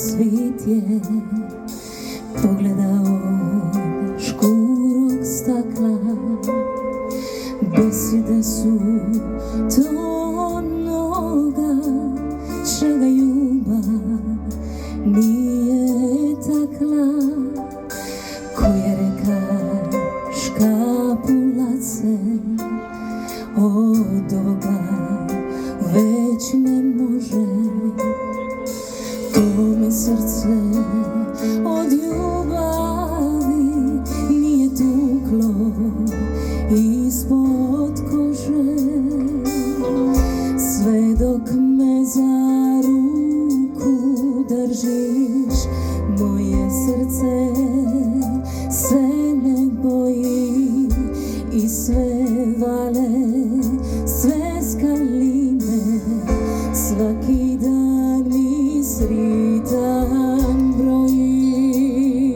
svit je pogledao škurog stakla. Beside su to noga, čega ljubav nije takla. Koje reka škapulace od ovoga već ne može. To me srce od ljubavi nije tuklo ispod kože. Sve dok me za ruku držiš, moje srce se ne boji i sve vale, sve skaline, svaki dan mi sritan broji.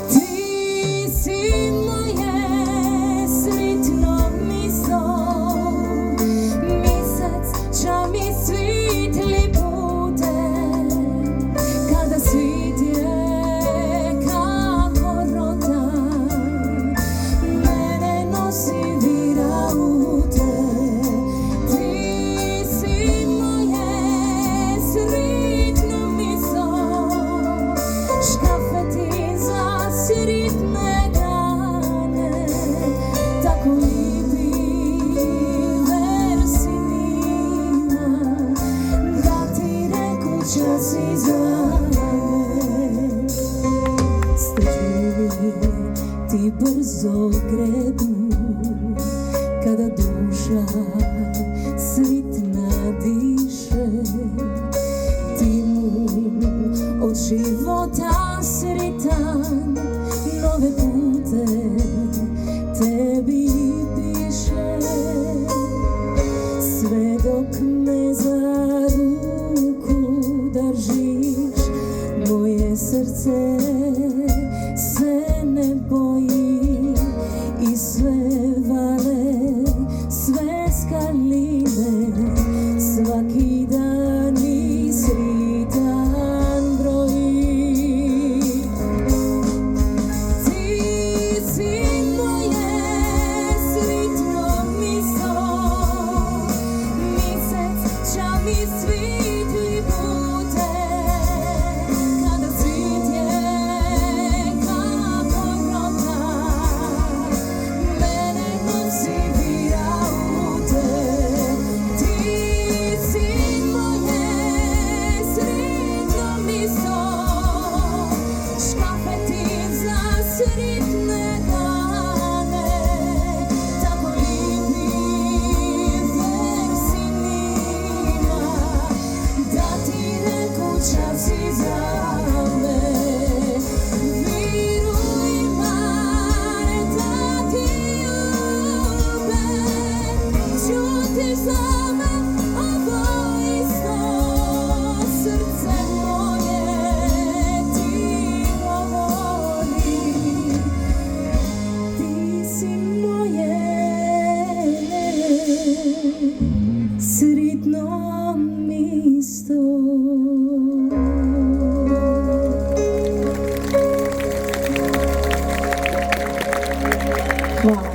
Ti si moje sritno misto, misec ča mi svitli pute, kada svit je kako rota, mene nosi vira u te. Ti si moje sritno misto, škafe ti za sritne dane, tako lipi versi nima, da ti reku časi za me. Stržljivi ti brzo gredu, kada duša sritna diše. Ti mu od života sritan nove pute tebi piše. Sve dok me za ruku držiš, moje srce se ne boji i sve vale, sve skaline, svaki dan mi sritan broji. Ti si moje sritno misto, misec ča mi svitli pute, kada svit je kako rota, mene nosi vira u te. Ti si moje sritno misto, škafe ti za sritne dane, tako lipi versi nima, da ti reku časi za me. Viruj mare da ti ljubim, ćutiš za me ovo isto, srce moje ti govori. Ti si moje sritno misto. Hvala.